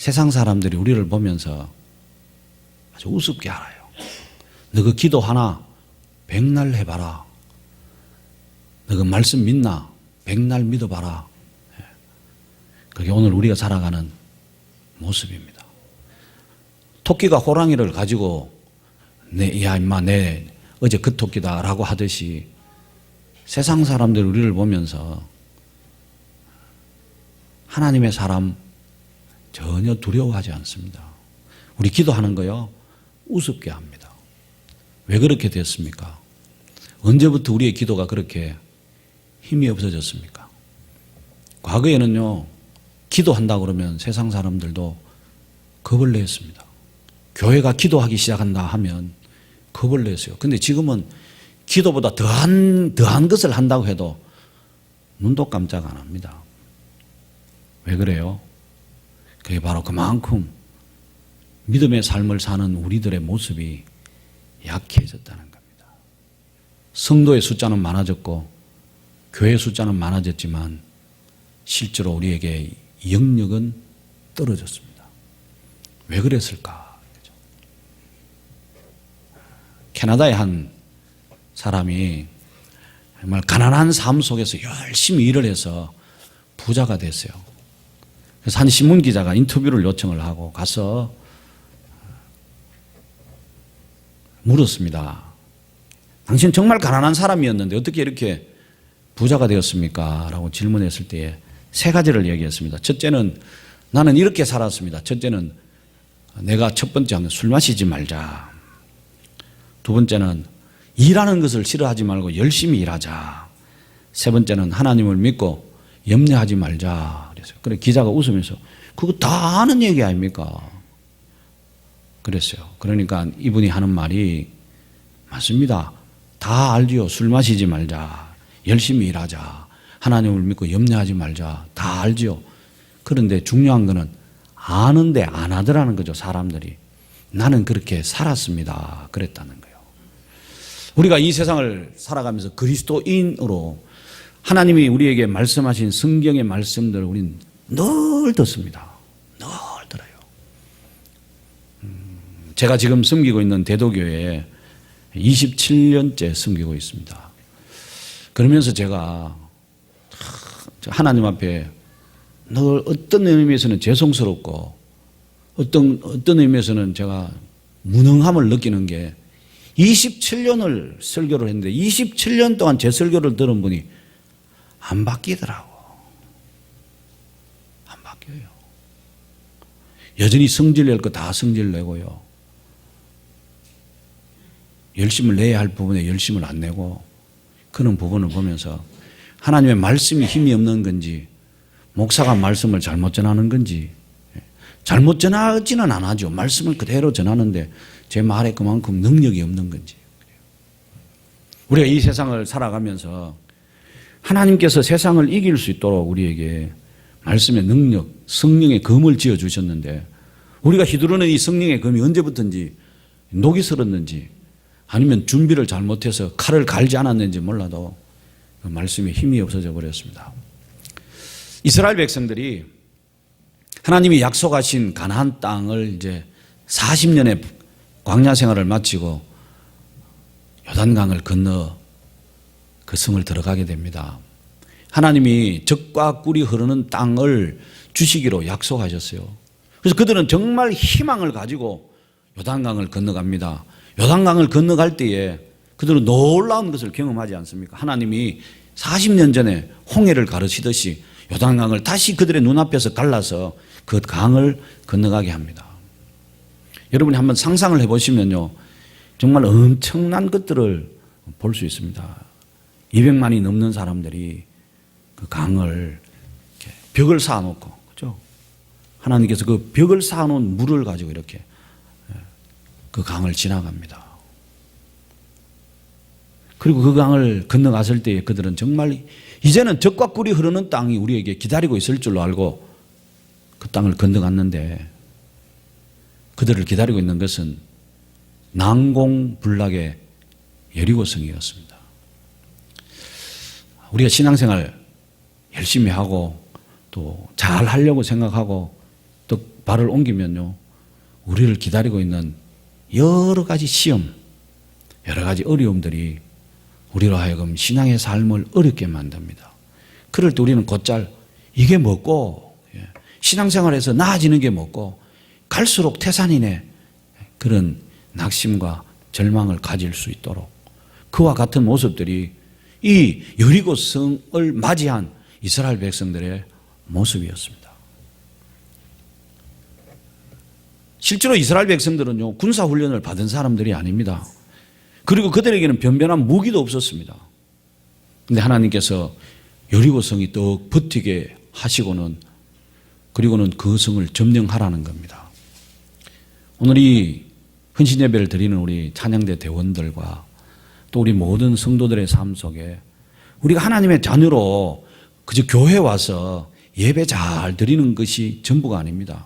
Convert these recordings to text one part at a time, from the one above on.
세상 사람들이 우리를 보면서 아주 우습게 알아요. 너 그 기도 하나 백날 해봐라. 너 그 말씀 믿나? 백날 믿어봐라. 그게 오늘 우리가 살아가는 모습입니다. 토끼가 호랑이를 가지고 야 임마 내 어제 그 토끼다 라고 하듯이 세상 사람들 우리를 보면서 하나님의 사람 전혀 두려워하지 않습니다. 우리 기도하는 거요 우습게 합니다. 왜 그렇게 됐습니까? 언제부터 우리의 기도가 그렇게 힘이 없어졌습니까? 과거에는요 기도한다고 그러면 세상 사람들도 겁을 냈습니다. 교회가 기도하기 시작한다 하면 겁을 냈어요. 근데 지금은 기도보다 더한 것을 한다고 해도 눈도 깜짝 안 합니다. 왜 그래요? 그게 바로 그만큼 믿음의 삶을 사는 우리들의 모습이 약해졌다는 겁니다. 성도의 숫자는 많아졌고 교회 숫자는 많아졌지만 실제로 우리에게 영역은 떨어졌습니다. 왜 그랬을까? 캐나다의 한 사람이 정말 가난한 삶 속에서 열심히 일을 해서 부자가 됐어요. 그래서 한 신문 기자가 인터뷰를 요청을 하고 가서 물었습니다. 당신 정말 가난한 사람이었는데 어떻게 이렇게 부자가 되었습니까? 라고 질문했을 때에 세 가지를 얘기했습니다. 첫째는 나는 이렇게 살았습니다. 첫째는 내가 첫 번째 술 마시지 말자. 두 번째는 일하는 것을 싫어하지 말고 열심히 일하자. 세 번째는 하나님을 믿고 염려하지 말자. 그랬어요. 그래 기자가 웃으면서 그거 다 아는 얘기 아닙니까? 그랬어요. 그러니까 이분이 하는 말이 맞습니다. 다 알지요. 술 마시지 말자. 열심히 일하자. 하나님을 믿고 염려하지 말자. 다 알지요. 그런데 중요한 거는 아는데 안 하더라는 거죠. 사람들이. 나는 그렇게 살았습니다. 그랬다는 거예요. 우리가 이 세상을 살아가면서 그리스도인으로 하나님이 우리에게 말씀하신 성경의 말씀들을 우리는 늘 듣습니다. 늘 들어요. 제가 지금 섬기고 있는 대도교회에 27년째 섬기고 있습니다. 그러면서 제가 하나님 앞에 늘 어떤 의미에서는 죄송스럽고 어떤 의미에서는 제가 무능함을 느끼는 게 27년을 설교를 했는데 27년 동안 제 설교를 들은 분이 안 바뀌더라고. 안 바뀌어요. 여전히 성질 낼 거 다 성질 내고요. 열심을 내야 할 부분에 열심을 안 내고 그런 부분을 보면서 하나님의 말씀이 힘이 없는 건지 목사가 말씀을 잘못 전하는 건지 잘못 전하지는 않아죠. 말씀을 그대로 전하는데 제 말에 그만큼 능력이 없는 건지. 우리가 이 세상을 살아가면서 하나님께서 세상을 이길 수 있도록 우리에게 말씀의 능력, 성령의 검을 지어주셨는데 우리가 휘두르는 이 성령의 검이 언제부터인지 녹이 슬었는지 아니면 준비를 잘못해서 칼을 갈지 않았는지 몰라도 그 말씀에 힘이 없어져 버렸습니다. 이스라엘 백성들이 하나님이 약속하신 가나안 땅을 이제 40년의 광야 생활을 마치고 요단강을 건너 그 성을 들어가게 됩니다. 하나님이 젖과 꿀이 흐르는 땅을 주시기로 약속하셨어요. 그래서 그들은 정말 희망을 가지고 요단강을 건너갑니다. 요단강을 건너갈 때에 그들은 놀라운 것을 경험하지 않습니까? 하나님이 40년 전에 홍해를 가르치듯이 요단강을 다시 그들의 눈앞에서 갈라서 그 강을 건너가게 합니다. 여러분이 한번 상상을 해보시면요, 정말 엄청난 것들을 볼 수 있습니다. 200만이 넘는 사람들이 그 강을 벽을 쌓아놓고, 그죠? 하나님께서 그 벽을 쌓아놓은 물을 가지고 이렇게 그 강을 지나갑니다. 그리고 그 강을 건너갔을 때 그들은 정말 이제는 젖과 꿀이 흐르는 땅이 우리에게 기다리고 있을 줄로 알고 그 땅을 건너갔는데 그들을 기다리고 있는 것은 난공불락의 여리고성이었습니다. 우리가 신앙생활 열심히 하고 또 잘 하려고 생각하고 또 발을 옮기면요, 우리를 기다리고 있는 여러 가지 시험, 여러 가지 어려움들이 우리로 하여금 신앙의 삶을 어렵게 만듭니다. 그럴 때 우리는 곧잘 이게 뭐고, 신앙생활에서 나아지는 게 뭐고, 갈수록 태산이네, 그런 낙심과 절망을 가질 수 있도록 그와 같은 모습들이 이 여리고성을 맞이한 이스라엘 백성들의 모습이었습니다. 실제로 이스라엘 백성들은요, 군사훈련을 받은 사람들이 아닙니다. 그리고 그들에게는 변변한 무기도 없었습니다. 그런데 하나님께서 여리고성이 더 버티게 하시고는, 그리고는 그 성을 점령하라는 겁니다. 오늘 이 헌신예배를 드리는 우리 찬양대 대원들과 또 우리 모든 성도들의 삶 속에 우리가 하나님의 자녀로 그저 교회에 와서 예배 잘 드리는 것이 전부가 아닙니다.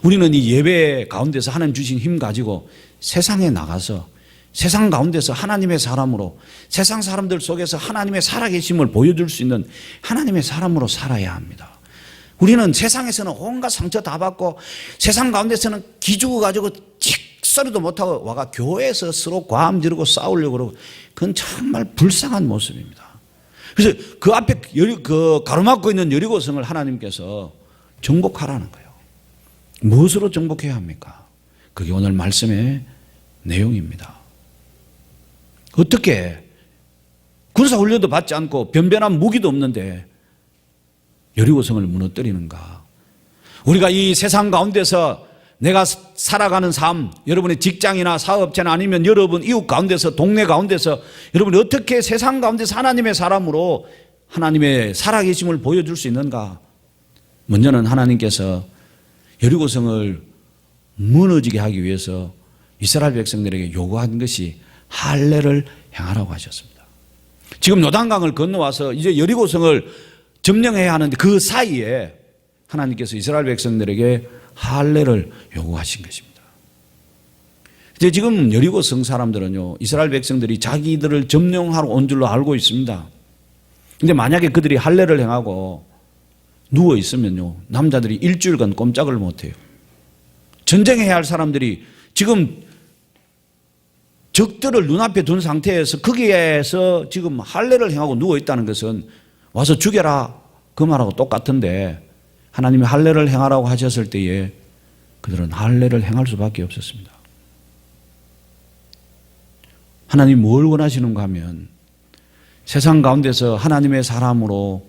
우리는 이 예배 가운데서 하나님 주신 힘 가지고 세상에 나가서 세상 가운데서 하나님의 사람으로, 세상 사람들 속에서 하나님의 살아계심을 보여줄 수 있는 하나님의 사람으로 살아야 합니다. 우리는 세상에서는 온갖 상처 다 받고 세상 가운데서는 기죽어 가지고 찍소리도 못하고 와가 교회에서 서로 과음 지르고 싸우려고 그러고, 그건 정말 불쌍한 모습입니다. 그래서 그 앞에 그 가로막고 있는 여리고성을 하나님께서 정복하라는 거예요. 무엇으로 정복해야 합니까? 그게 오늘 말씀의 내용입니다. 어떻게 군사훈련도 받지 않고 변변한 무기도 없는데 여리고성을 무너뜨리는가? 우리가 이 세상 가운데서 내가 살아가는 삶, 여러분의 직장이나 사업체나 아니면 여러분 이웃 가운데서, 동네 가운데서 여러분이 어떻게 세상 가운데서 하나님의 사람으로 하나님의 살아계심을 보여줄 수 있는가? 먼저는 하나님께서 여리고성을 무너지게 하기 위해서 이스라엘 백성들에게 요구한 것이 할례를 행하라고 하셨습니다. 지금 요단강을 건너와서 이제 여리고성을 점령해야 하는데 그 사이에 하나님께서 이스라엘 백성들에게 할례를 요구하신 것입니다. 이제 지금 여리고성 사람들은요, 이스라엘 백성들이 자기들을 점령하러 온 줄로 알고 있습니다. 근데 만약에 그들이 할례를 행하고 누워 있으면요, 남자들이 일주일간 꼼짝을 못 해요. 전쟁해야 할 사람들이 지금 적들을 눈앞에 둔 상태에서 거기에서 지금 할례를 행하고 누워 있다는 것은 와서 죽여라 그 말하고 똑같은데, 하나님이 할례를 행하라고 하셨을 때에 그들은 할례를 행할 수밖에 없었습니다. 하나님이 뭘 원하시는가 하면 세상 가운데서 하나님의 사람으로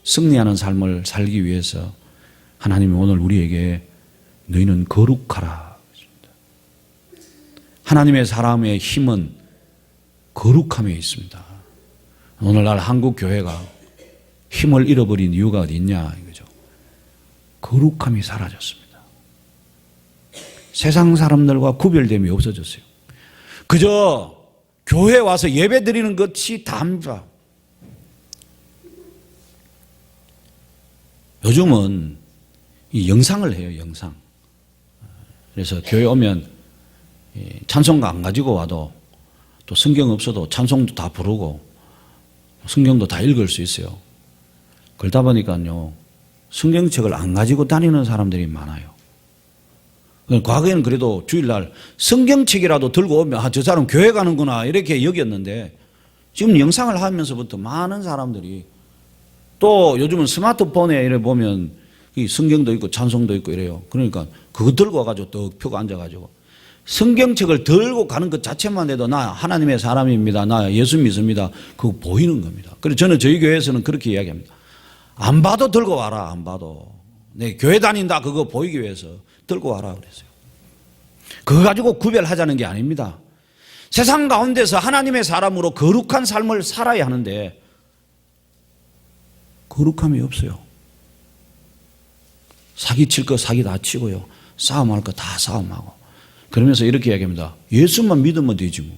승리하는 삶을 살기 위해서 하나님이 오늘 우리에게 너희는 거룩하라. 하나님의 사람의 힘은 거룩함에 있습니다. 오늘날 한국 교회가 힘을 잃어버린 이유가 어디 있냐 이거죠. 거룩함이 사라졌습니다. 세상 사람들과 구별됨이 없어졌어요. 그저 교회에 와서 예배 드리는 것이 다입니다. 요즘은 이 영상을 해요, 영상. 그래서 교회 오면 찬송가 안 가지고 와도 또 성경 없어도 찬송도 다 부르고 성경도 다 읽을 수 있어요. 그러다 보니까요, 성경책을 안 가지고 다니는 사람들이 많아요. 과거에는 그래도 주일날 성경책이라도 들고 오면 저 사람 교회 가는구나 이렇게 여겼는데, 지금 영상을 하면서부터 많은 사람들이, 또 요즘은 스마트폰에 이래 보면 이 성경도 있고 찬송도 있고 이래요. 그러니까 그거 들고 와가지고 떡 펴고 앉아가지고 성경책을 들고 가는 것 자체만 해도 나 하나님의 사람입니다, 나 예수 믿습니다, 그거 보이는 겁니다. 그래서 저는 저희 교회에서는 그렇게 이야기합니다. 안 봐도 들고 와라. 안 봐도 내 교회 다닌다 그거 보이기 위해서 들고 와라 그랬어요. 그거 가지고 구별하자는 게 아닙니다. 세상 가운데서 하나님의 사람으로 거룩한 삶을 살아야 하는데 거룩함이 없어요. 사기칠 거 사기 다 치고요, 싸움할 거 다 싸움하고, 그러면서 이렇게 이야기합니다. 예수만 믿으면 되지 뭐.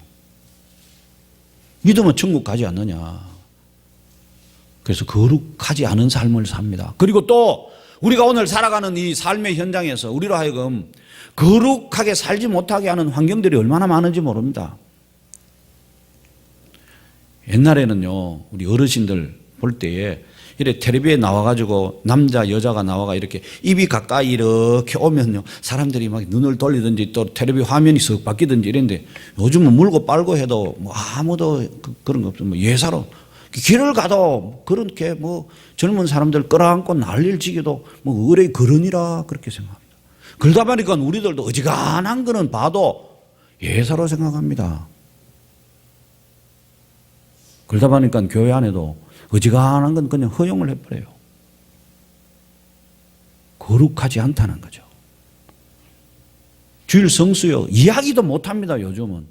믿으면 천국 가지 않느냐. 그래서 거룩하지 않은 삶을 삽니다. 그리고 또 우리가 오늘 살아가는 이 삶의 현장에서 우리로 하여금 거룩하게 살지 못하게 하는 환경들이 얼마나 많은지 모릅니다. 옛날에는요, 우리 어르신들 볼 때에 이렇게 텔레비에 나와가지고 남자 여자가 나와가 이렇게 입이 가까이 이렇게 오면요 사람들이 막 눈을 돌리든지 또 텔레비 화면이 쓱 바뀌든지 이랬는데 요즘은 물고 빨고 해도 뭐 아무도 그런 거 없어. 뭐 예사로 길을 가도 그렇게 뭐 젊은 사람들 끌어안고 난리를 치기도 뭐 의뢰 그러니라 그렇게 생각합니다. 그러다 보니까 우리들도 어지간한 거는 봐도 예사로 생각합니다. 그러다 보니까 교회 안에도 어지간한 건 그냥 허용을 해버려요. 거룩하지 않다는 거죠. 주일 성수요 이야기도 못합니다. 요즘은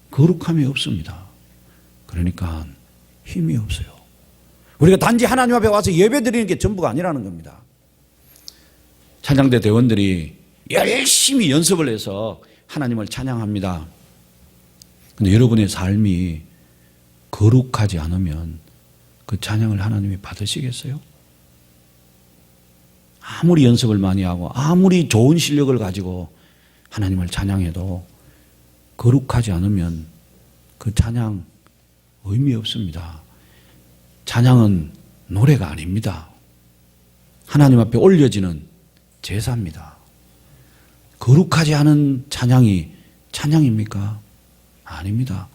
거룩함이 없습니다. 그러니까 힘이 없어요. 우리가 단지 하나님 앞에 와서 예배 드리는 게 전부가 아니라는 겁니다. 찬양대 대원들이 열심히 연습을 해서 하나님을 찬양합니다. 근데 여러분의 삶이 거룩하지 않으면 그 찬양을 하나님이 받으시겠어요? 아무리 연습을 많이 하고 아무리 좋은 실력을 가지고 하나님을 찬양해도 거룩하지 않으면 그 찬양 의미 없습니다. 찬양은 노래가 아닙니다. 하나님 앞에 올려지는 제사입니다. 거룩하지 않은 찬양이 찬양입니까? 아닙니다.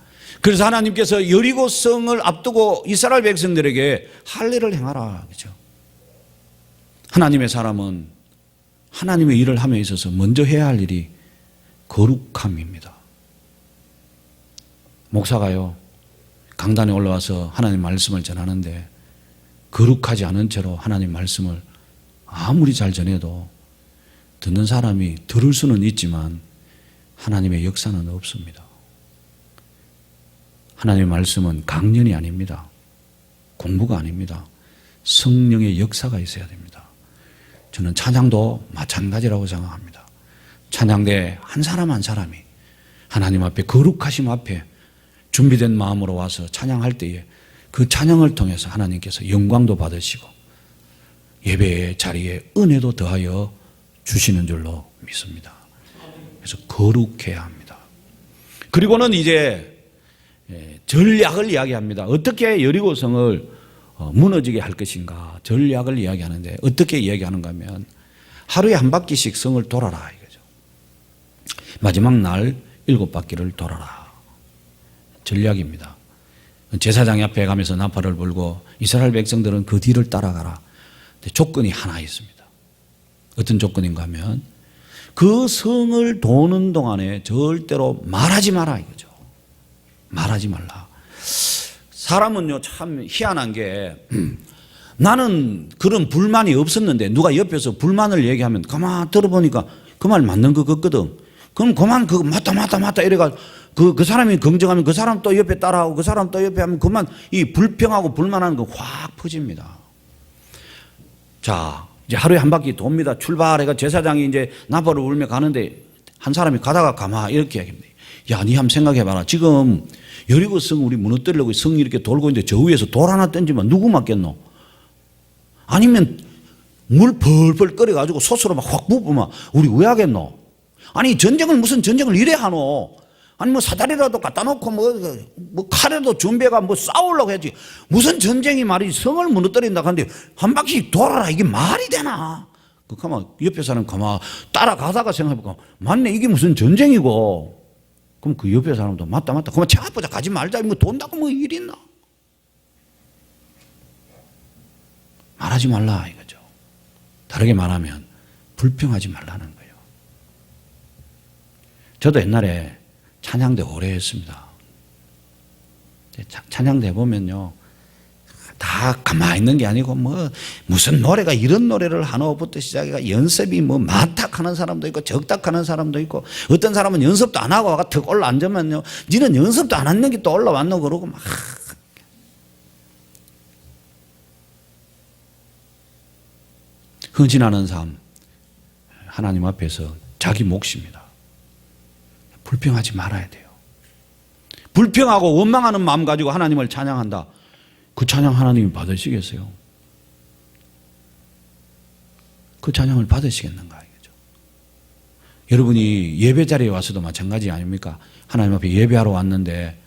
그래서 하나님께서 여리고 성을 앞두고 이스라엘 백성들에게 할례를 행하라. 그렇죠? 하나님의 사람은 하나님의 일을 함에 있어서 먼저 해야 할 일이 거룩함입니다. 목사가요 강단에 올라와서 하나님 말씀을 전하는데 거룩하지 않은 채로 하나님 말씀을 아무리 잘 전해도 듣는 사람이 들을 수는 있지만 하나님의 역사는 없습니다. 하나님의 말씀은 강연이 아닙니다. 공부가 아닙니다. 성령의 역사가 있어야 됩니다. 저는 찬양도 마찬가지라고 생각합니다. 찬양대 한 사람 한 사람이 하나님 앞에 거룩하심 앞에 준비된 마음으로 와서 찬양할 때에 그 찬양을 통해서 하나님께서 영광도 받으시고 예배의 자리에 은혜도 더하여 주시는 줄로 믿습니다. 그래서 거룩해야 합니다. 그리고는 이제 전략을 이야기합니다. 어떻게 여리고성을 무너지게 할 것인가 전략을 이야기하는데 어떻게 이야기하는가 하면 하루에 한 바퀴씩 성을 돌아라 이거죠. 마지막 날 7바퀴를 돌아라. 전략입니다. 제사장 앞에 가면서 나팔을 불고 이스라엘 백성들은 그 뒤를 따라가라. 근데 조건이 하나 있습니다. 어떤 조건인가 하면 그 성을 도는 동안에 절대로 말하지 마라 이거죠. 말하지 말라. 사람은요 참 희한한 게 나는 그런 불만이 없었는데 누가 옆에서 불만을 얘기하면 가만 들어보니까 그 말 맞는 것 같거든. 그럼 그만 그 맞다 이래가 그 사람이 긍정하면 그 사람 또 옆에 따라하고 그 사람 또 옆에 하면 그만 이 불평하고 불만하는 거 확 퍼집니다. 자 이제 하루에 한 바퀴 돕니다. 출발해가 제사장이 이제 나팔을 울며 가는데 한 사람이 가다가 가만 이렇게 얘기합니다. 야, 니 한번 생각해봐라. 지금 여리고 성 우리 무너뜨리려고 성이 이렇게 돌고 있는데 저 위에서 돌 하나 던지면 누구 맞겠노? 아니면 물 펄펄 끓여가지고 솥으로 막 확 부으면 우리 왜 하겠노? 아니 전쟁을 무슨 전쟁을 이래 하노? 아니 뭐 사다리라도 갖다 놓고 뭐 칼에도 준비해가 뭐 싸우려고 해야지. 무슨 전쟁이 말이지 성을 무너뜨린다 하는데 한 바퀴 돌아라 이게 말이 되나? 그 가만 옆에 사람 가만 따라가다가 생각해보니까 맞네 이게 무슨 전쟁이고. 그럼 그 옆에 사람도 맞다 그만 차 보자 가지 말자 뭐 돈다고 뭐 일 있나? 말하지 말라 이거죠. 다르게 말하면 불평하지 말라는 거예요. 저도 옛날에 찬양대 오래 했습니다. 찬양대 보면요 다 가만히 있는 게 아니고 뭐 무슨 노래가 이런 노래를 하노부터 시작해가 연습이 뭐 많다하는 사람도 있고 적다하는 사람도 있고 어떤 사람은 연습도 안 하고 와가 턱 올라앉으면요 니는 연습도 안 했는 게 또 올라왔노 그러고 막 헌신하는 삶 하나님 앞에서 자기 몫입니다. 불평하지 말아야 돼요. 불평하고 원망하는 마음 가지고 하나님을 찬양한다. 그 찬양 하나님이 받으시겠어요? 그 찬양을 받으시겠는가 이거죠. 여러분이 예배 자리에 와서도 마찬가지 아닙니까? 하나님 앞에 예배하러 왔는데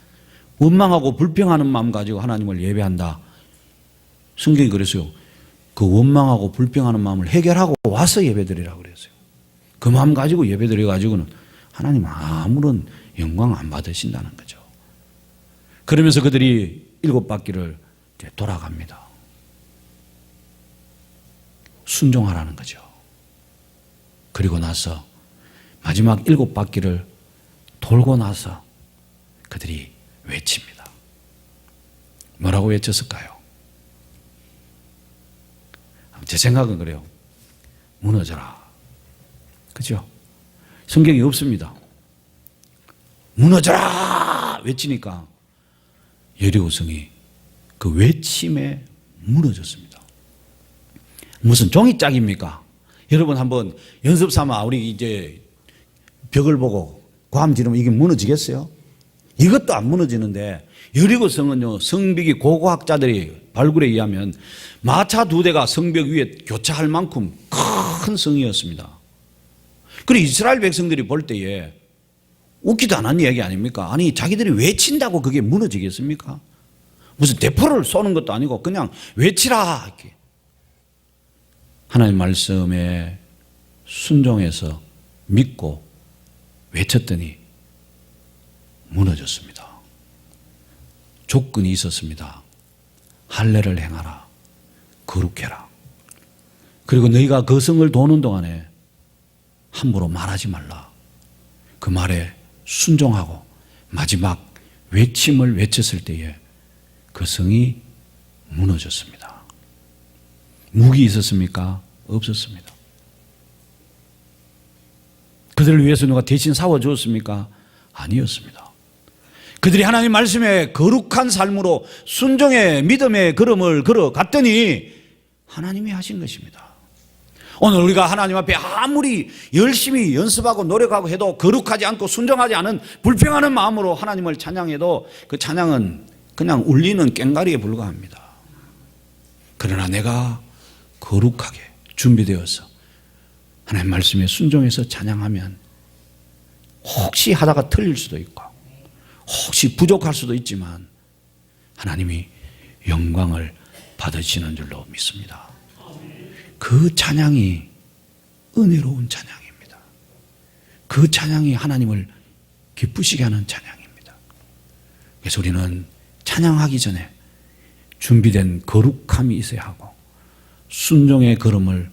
원망하고 불평하는 마음 가지고 하나님을 예배한다. 성경이 그랬어요. 그 원망하고 불평하는 마음을 해결하고 와서 예배드리라고 그랬어요. 그 마음 가지고 예배드려 가지고는 하나님 아무런 영광 안 받으신다는 거죠. 그러면서 그들이 7바퀴를 돌아갑니다. 순종하라는 거죠. 그리고 나서 마지막 7바퀴를 돌고 나서 그들이 외칩니다. 뭐라고 외쳤을까요? 제 생각은 그래요. 무너져라. 그죠? 성경이 없습니다. 무너져라! 외치니까 여리고성이 그 외침에 무너졌습니다. 무슨 종이짝입니까? 여러분 한번 연습 삼아 우리 이제 벽을 보고 고함 지르면 이게 무너지겠어요? 이것도 안 무너지는데 여리고성은요, 성벽이 고고학자들이 발굴에 의하면 마차 2대가 성벽 위에 교차할 만큼 큰 성이었습니다. 그리고 이스라엘 백성들이 볼 때에 웃기도 않은 이야기 아닙니까? 아니 자기들이 외친다고 그게 무너지겠습니까? 무슨 대포를 쏘는 것도 아니고 그냥 외치라 이렇게. 하나님 말씀에 순종해서 믿고 외쳤더니 무너졌습니다. 조건이 있었습니다. 할례를 행하라. 거룩해라. 그리고 너희가 그 성을 도는 동안에 함부로 말하지 말라. 그 말에 순종하고 마지막 외침을 외쳤을 때에 그 성이 무너졌습니다. 무기 있었습니까? 없었습니다. 그들을 위해서 누가 대신 싸워주었습니까? 아니었습니다. 그들이 하나님 말씀에 거룩한 삶으로 순종의 믿음의 걸음을 걸어갔더니 하나님이 하신 것입니다. 오늘 우리가 하나님 앞에 아무리 열심히 연습하고 노력하고 해도 거룩하지 않고 순종하지 않은 불평하는 마음으로 하나님을 찬양해도 그 찬양은 그냥 울리는 꽹과리에 불과합니다. 그러나 내가 거룩하게 준비되어서 하나님 말씀에 순종해서 찬양하면 혹시 하다가 틀릴 수도 있고 혹시 부족할 수도 있지만 하나님이 영광을 받으시는 줄로 믿습니다. 그 찬양이 은혜로운 찬양입니다. 그 찬양이 하나님을 기쁘시게 하는 찬양입니다. 그래서 우리는 찬양하기 전에 준비된 거룩함이 있어야 하고 순종의 걸음을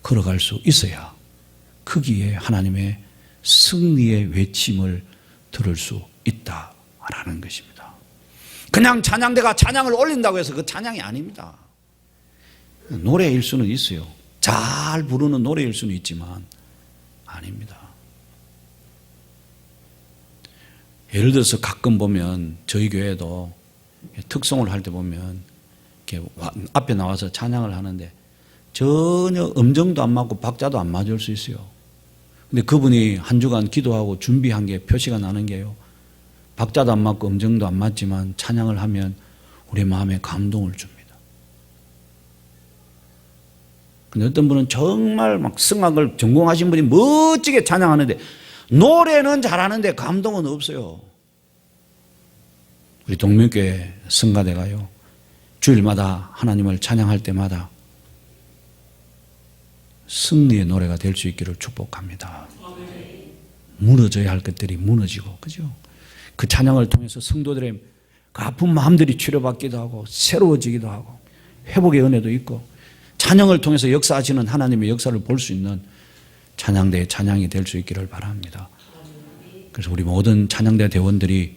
걸어갈 수 있어야 거기에 하나님의 승리의 외침을 들을 수 있다라는 것입니다. 그냥 찬양대가 찬양을 올린다고 해서 그 찬양이 아닙니다. 노래일 수는 있어요. 잘 부르는 노래일 수는 있지만 아닙니다. 예를 들어서 가끔 보면 저희 교회도 특송을 할 때 보면 이렇게 앞에 나와서 찬양을 하는데 전혀 음정도 안 맞고 박자도 안 맞을 수 있어요. 근데 그분이 한 주간 기도하고 준비한 게 표시가 나는 게요. 박자도 안 맞고 음정도 안 맞지만 찬양을 하면 우리 마음에 감동을 줍니다. 근데 어떤 분은 정말 막 성악을 전공하신 분이 멋지게 찬양하는데 노래는 잘하는데 감동은 없어요. 우리 동명교회 성가대가요. 주일마다 하나님을 찬양할 때마다 승리의 노래가 될 수 있기를 축복합니다. 무너져야 할 것들이 무너지고, 그죠? 그 찬양을 통해서 성도들의 그 아픈 마음들이 치료받기도 하고, 새로워지기도 하고, 회복의 은혜도 있고, 찬양을 통해서 역사하시는 하나님의 역사를 볼 수 있는 찬양대의 찬양이 될 수 있기를 바랍니다. 그래서 우리 모든 찬양대 대원들이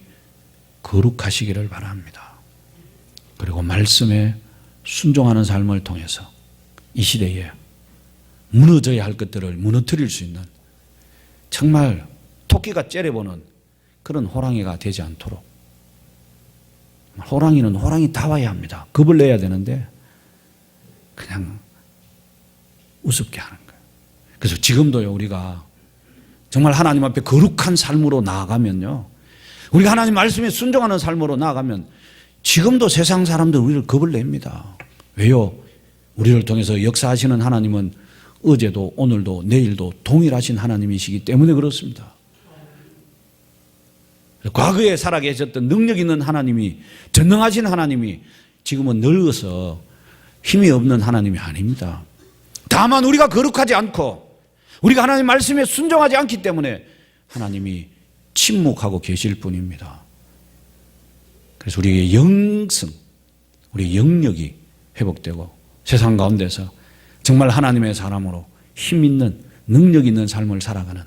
거룩하시기를 바랍니다. 그리고 말씀에 순종하는 삶을 통해서 이 시대에 무너져야 할 것들을 무너뜨릴 수 있는 정말 토끼가 째려보는 그런 호랑이가 되지 않도록, 호랑이는 호랑이다워야 합니다. 겁을 내야 되는데 그냥 우습게 하는 거예요. 그래서 지금도요, 우리가 정말 하나님 앞에 거룩한 삶으로 나아가면요, 우리가 하나님 말씀에 순종하는 삶으로 나아가면 지금도 세상 사람들 우리를 겁을 냅니다. 왜요? 우리를 통해서 역사하시는 하나님은 어제도 오늘도 내일도 동일하신 하나님이시기 때문에 그렇습니다. 과거에 살아계셨던 능력 있는 하나님이, 전능하신 하나님이 지금은 늙어서 힘이 없는 하나님이 아닙니다. 다만 우리가 거룩하지 않고 우리가 하나님 말씀에 순종하지 않기 때문에 하나님이 침묵하고 계실 뿐입니다. 그래서 우리의 영성, 우리의 영역이 회복되고 세상 가운데서 정말 하나님의 사람으로 힘 있는, 능력 있는 삶을 살아가는,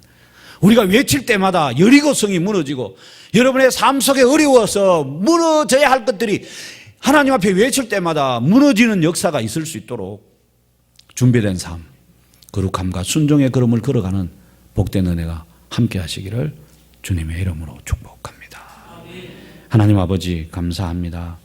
우리가 외칠 때마다 여리고성이 무너지고 여러분의 삶 속에 어려워서 무너져야 할 것들이 하나님 앞에 외칠 때마다 무너지는 역사가 있을 수 있도록 준비된 삶, 거룩함과 순종의 걸음을 걸어가는 복된 은혜가 함께 하시기를 주님의 이름으로 축복합니다. 하나님 아버지 감사합니다.